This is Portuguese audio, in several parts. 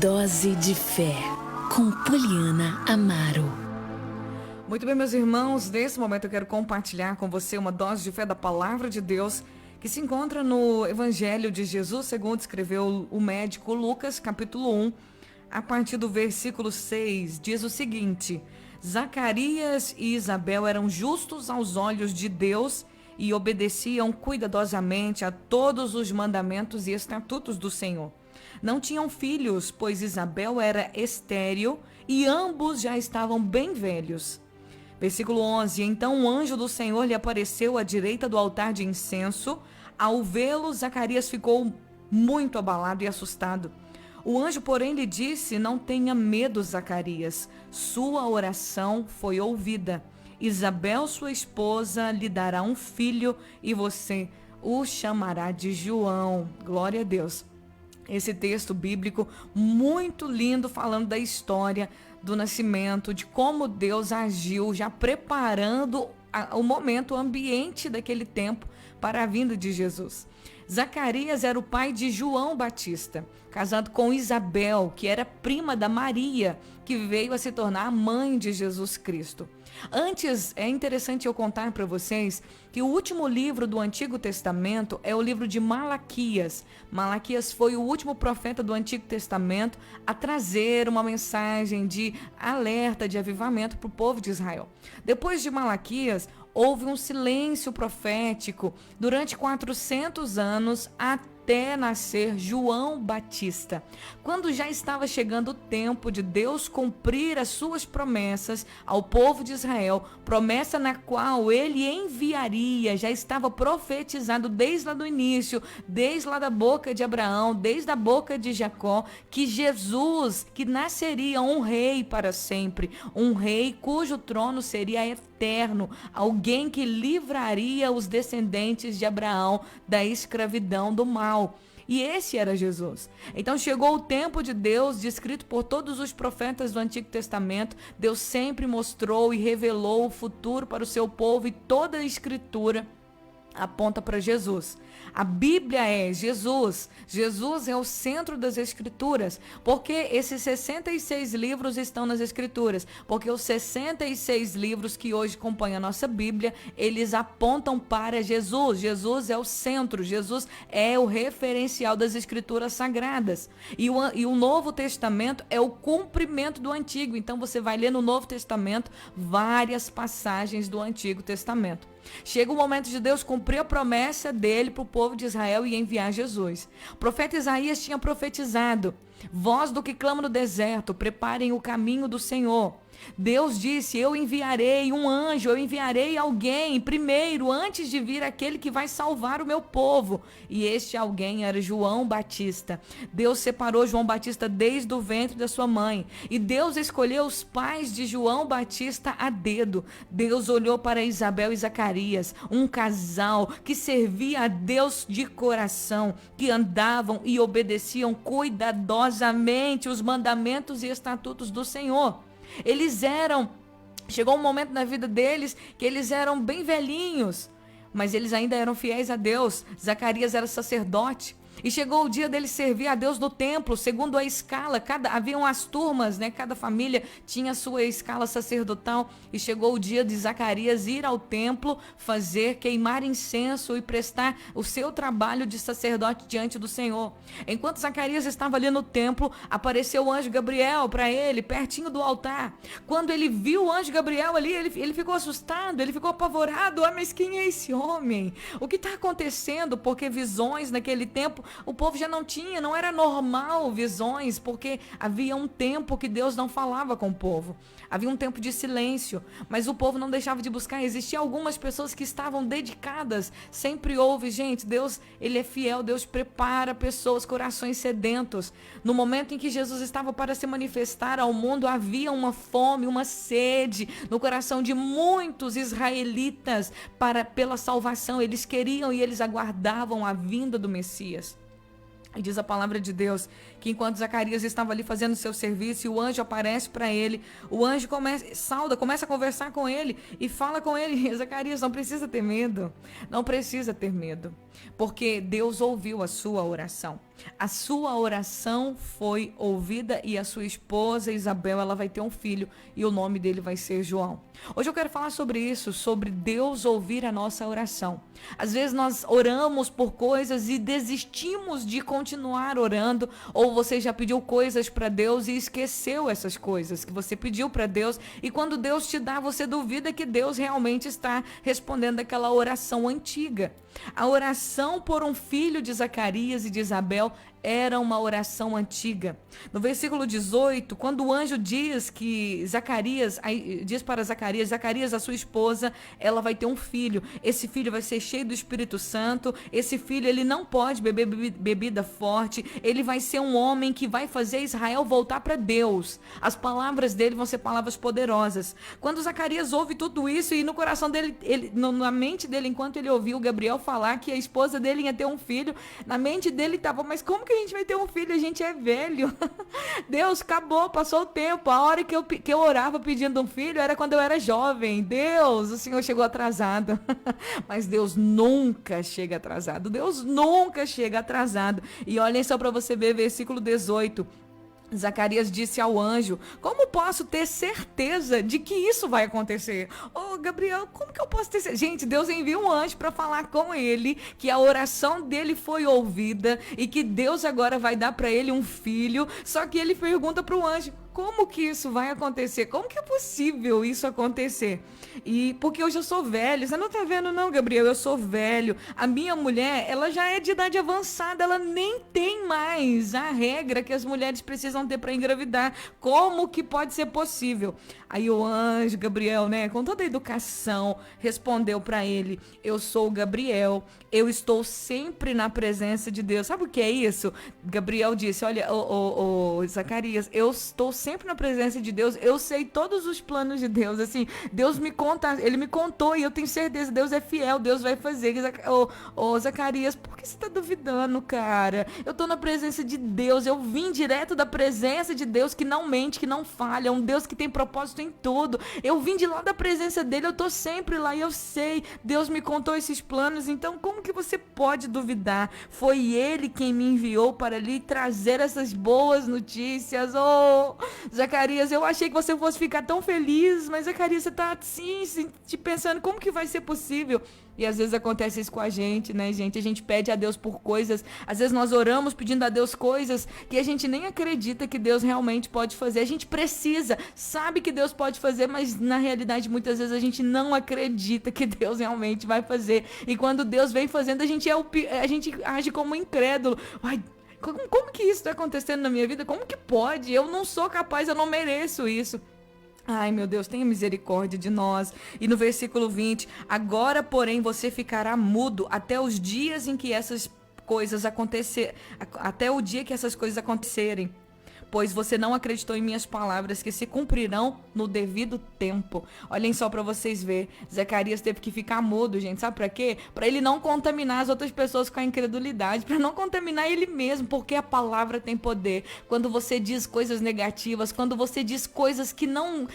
Dose de Fé, com Poliana Amaro. Muito bem, meus irmãos, nesse momento eu quero compartilhar com você uma dose de fé da Palavra de Deus que se encontra no Evangelho de Jesus, segundo escreveu o médico Lucas, capítulo 1, a partir do versículo 6, diz o seguinte: Zacarias e Isabel eram justos aos olhos de Deus e obedeciam cuidadosamente a todos os mandamentos e estatutos do Senhor. Não tinham filhos, pois Isabel era estéril e ambos já estavam bem velhos. Versículo 11, então um anjo do Senhor lhe apareceu à direita do altar de incenso. Ao vê-lo, Zacarias ficou muito abalado e assustado. O anjo, porém, lhe disse: não tenha medo, Zacarias, sua oração foi ouvida. Isabel, sua esposa, lhe dará um filho e você o chamará de João. Glória a Deus. Esse texto bíblico muito lindo, falando da história do nascimento, de como Deus agiu, já preparando o momento, o ambiente daquele tempo para a vinda de Jesus. Zacarias era o pai de João Batista, casado com Isabel, que era prima da Maria, que veio a se tornar a mãe de Jesus Cristo. Antes, é interessante eu contar para vocês que o último livro do Antigo Testamento é o livro de Malaquias. Malaquias foi o último profeta do Antigo Testamento a trazer uma mensagem de alerta, de avivamento para o povo de Israel. Depois de Malaquias, houve um silêncio profético durante 400 anos até nascer João Batista. Quando já estava chegando o tempo de Deus cumprir as suas promessas ao povo de Israel, promessa na qual ele enviaria, já estava profetizado desde lá do início, desde lá da boca de Abraão, desde a boca de Jacó, que Jesus, que nasceria um rei para sempre, um rei cujo trono seria eterno, alguém que livraria os descendentes de Abraão da escravidão do mal. E esse era Jesus. Então chegou o tempo de Deus, descrito por todos os profetas do Antigo Testamento. Deus sempre mostrou e revelou o futuro para o seu povo, e toda a escritura aponta para Jesus. A Bíblia é Jesus. Jesus é o centro das Escrituras. Porque esses 66 livros estão nas Escrituras? Porque os 66 livros que hoje compõem a nossa Bíblia, eles apontam para Jesus. Jesus é o centro. Jesus é o referencial das Escrituras sagradas. E o Novo Testamento é o cumprimento do Antigo. Então você vai ler no Novo Testamento várias passagens do Antigo Testamento. Chega o momento de Deus cumprir a promessa dele para o povo de Israel e enviar Jesus. O profeta Isaías tinha profetizado: voz do que clama no deserto, preparem o caminho do Senhor. Deus disse: eu enviarei um anjo, eu enviarei alguém primeiro, antes de vir aquele que vai salvar o meu povo. E este alguém era João Batista. Deus separou João Batista desde o ventre da sua mãe. E Deus escolheu os pais de João Batista a dedo. Deus olhou para Isabel e Zacarias, um casal que servia a Deus de coração, que andavam e obedeciam cuidadosamente os mandamentos e estatutos do Senhor. Chegou um momento na vida deles que eles eram bem velhinhos, mas eles ainda eram fiéis a Deus. Zacarias era sacerdote. E chegou o dia deles servir a Deus no templo, segundo a escala. Haviam as turmas, né? Cada família tinha a sua escala sacerdotal. E chegou o dia de Zacarias ir ao templo, queimar incenso e prestar o seu trabalho de sacerdote diante do Senhor. Enquanto Zacarias estava ali no templo, apareceu o anjo Gabriel para ele, pertinho do altar. Quando ele viu o anjo Gabriel ali, ele ficou assustado, ele ficou apavorado. Mas quem é esse homem? O que está acontecendo? Porque visões naquele tempo o povo já não tinha, não era normal visões, porque havia um tempo que Deus não falava com o povo. Havia um tempo de silêncio, mas o povo não deixava de buscar. Existiam algumas pessoas que estavam dedicadas. Sempre houve, gente, Deus, ele é fiel, Deus prepara pessoas, corações sedentos. No momento em que Jesus estava para se manifestar ao mundo, havia uma fome, uma sede no coração de muitos israelitas pela salvação. Eles queriam e eles aguardavam a vinda do Messias. E diz a palavra de Deus que enquanto Zacarias estava ali fazendo o seu serviço, e o anjo aparece para ele, o anjo começa a conversar com ele e fala com ele: Zacarias, não precisa ter medo, não precisa ter medo, porque Deus ouviu a sua oração. A sua oração foi ouvida e a sua esposa Isabel, ela vai ter um filho e o nome dele vai ser João. Hoje eu quero falar sobre isso, sobre Deus ouvir a nossa oração. Às vezes nós oramos por coisas e desistimos de continuar orando, ou você já pediu coisas para Deus e esqueceu essas coisas que você pediu para Deus, e quando Deus te dá, você duvida que Deus realmente está respondendo aquela oração antiga. A oração por um filho de Zacarias e de Isabel era uma oração antiga. No versículo 18, quando o anjo diz que diz para Zacarias, a sua esposa, ela vai ter um filho. Esse filho vai ser cheio do Espírito Santo. Esse filho, ele não pode beber bebida forte. Ele vai ser um homem que vai fazer Israel voltar para Deus. As palavras dele vão ser palavras poderosas. Quando Zacarias ouve tudo isso, e no coração dele, na mente dele, enquanto ele ouviu Gabriel falar que a esposa dele ia ter um filho, na mente dele estava, mas como que a gente vai ter um filho? A gente é velho. Deus, acabou, passou o tempo. A hora que eu orava pedindo um filho era quando eu era jovem. Deus, o Senhor chegou atrasado. Mas Deus nunca chega atrasado. Deus nunca chega atrasado. E olhem só para você ver, versículo 18. Zacarias disse ao anjo: como posso ter certeza de que isso vai acontecer? Ô Gabriel, como que eu posso ter certeza? Gente, Deus envia um anjo para falar com ele que a oração dele foi ouvida e que Deus agora vai dar para ele um filho. Só que ele pergunta para o anjo: como que isso vai acontecer? Como que é possível isso acontecer? E porque hoje eu sou velho. Você não tá vendo não, Gabriel? Eu sou velho. A minha mulher, ela já é de idade avançada. Ela nem tem mais a regra que as mulheres precisam ter para engravidar. Como que pode ser possível? Aí o anjo Gabriel, né, com toda a educação, respondeu para ele: eu sou o Gabriel. Eu estou sempre na presença de Deus. Sabe o que é isso? Gabriel disse: olha, Zacarias, eu estou sempre na presença de Deus. Eu sei todos os planos de Deus. Assim, Deus me conta, ele me contou e eu tenho certeza, Deus é fiel, Deus vai fazer. Zacarias, por que você está duvidando, cara? Eu estou na presença de Deus. Eu vim direto da presença de Deus, que não mente, que não falha. É um Deus que tem propósito em tudo. Eu vim de lá da presença dele. Eu estou sempre lá e eu sei. Deus me contou esses planos. Então, como que você pode duvidar? Foi ele quem me enviou para lhe trazer essas boas notícias. Oh, Zacarias, eu achei que você fosse ficar tão feliz, mas Zacarias, você tá assim, te pensando, como que vai ser possível? E às vezes acontece isso com a gente, né, gente? A gente pede a Deus por coisas, às vezes nós oramos pedindo a Deus coisas que a gente nem acredita que Deus realmente pode fazer. A gente precisa, sabe que Deus pode fazer, mas na realidade muitas vezes a gente não acredita que Deus realmente vai fazer. E quando Deus vem fazendo, a gente age como incrédulo. Ai, como que isso está acontecendo na minha vida? Como que pode? Eu não sou capaz, eu não mereço isso. Ai, meu Deus, tenha misericórdia de nós. E no versículo 20, agora, porém, você ficará mudo até os dias em que essas coisas acontecerem, até o dia que essas coisas acontecerem. Pois você não acreditou em minhas palavras, que se cumprirão no devido tempo. Olhem só para vocês verem. Zacarias teve que ficar mudo, gente. Sabe para quê? Para ele não contaminar as outras pessoas com a incredulidade, para não contaminar ele mesmo, porque a palavra tem poder. Quando você diz coisas negativas, quando você diz coisas que não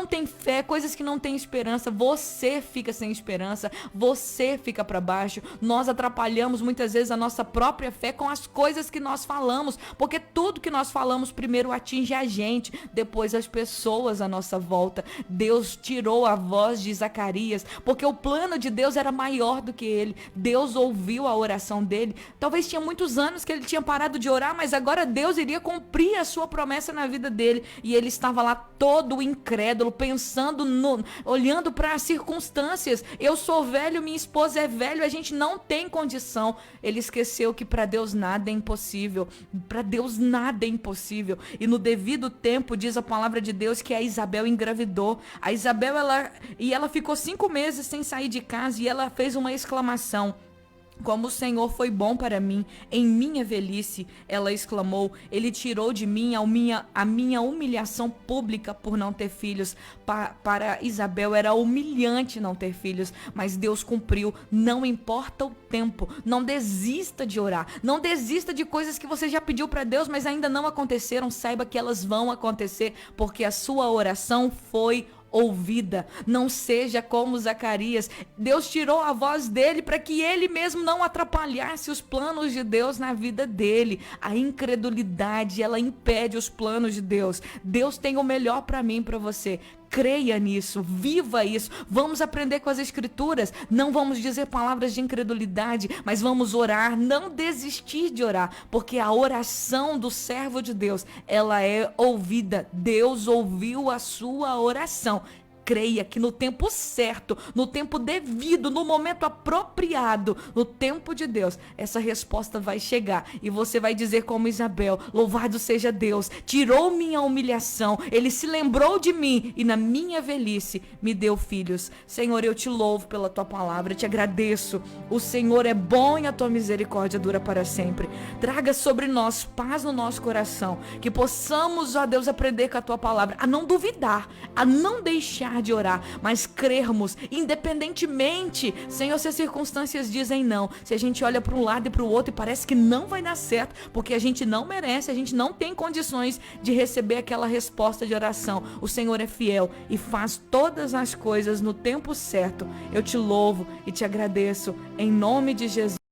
tem fé, coisas que não tem esperança, você fica sem esperança, você fica para baixo. Nós atrapalhamos muitas vezes a nossa própria fé com as coisas que nós falamos, porque tudo que nós falamos primeiro atinge a gente, depois as pessoas à nossa volta. Deus tirou a voz de Zacarias, porque o plano de Deus era maior do que ele. Deus ouviu a oração dele. Talvez tinha muitos anos que ele tinha parado de orar, mas agora Deus iria cumprir a sua promessa na vida dele. E ele estava lá todo incrédulo, pensando, olhando para as circunstâncias. Eu sou velho, minha esposa é velha, a gente não tem condição. Ele esqueceu que para Deus nada é impossível. Para Deus nada é impossível. E no devido tempo, diz a palavra de Deus, que a Isabel engravidou. A Isabel, ela ficou 5 meses sem sair de casa e ela fez uma exclamação: como o Senhor foi bom para mim em minha velhice, ela exclamou. Ele tirou de mim a minha humilhação pública por não ter filhos. Para Isabel era humilhante não ter filhos, mas Deus cumpriu. Não importa o tempo, não desista de orar, não desista de coisas que você já pediu para Deus, mas ainda não aconteceram. Saiba que elas vão acontecer, porque a sua oração foi ouvida. Não seja como Zacarias. Deus tirou a voz dele para que ele mesmo não atrapalhasse os planos de Deus na vida dele. A incredulidade, ela impede os planos de Deus. Deus tem o melhor para mim e para você. Creia nisso, viva isso. Vamos aprender com as escrituras. Não vamos dizer palavras de incredulidade, mas vamos orar, não desistir de orar, porque a oração do servo de Deus, ela é ouvida. Deus ouviu a sua oração. Creia que no tempo certo, no tempo devido, no momento apropriado, no tempo de Deus, essa resposta vai chegar e você vai dizer como Isabel: louvado seja Deus, tirou minha humilhação, Ele se lembrou de mim e na minha velhice me deu filhos. Senhor, eu te louvo pela tua palavra, eu te agradeço. O Senhor é bom e a tua misericórdia dura para sempre. Traga sobre nós paz no nosso coração, que possamos, ó Deus, aprender com a tua palavra, a não duvidar, a não deixar de orar, mas crermos, independentemente, Senhor, se as circunstâncias dizem não, se a gente olha para um lado e para o outro e parece que não vai dar certo, porque a gente não merece, a gente não tem condições de receber aquela resposta de oração. O Senhor é fiel e faz todas as coisas no tempo certo. Eu te louvo e te agradeço, em nome de Jesus.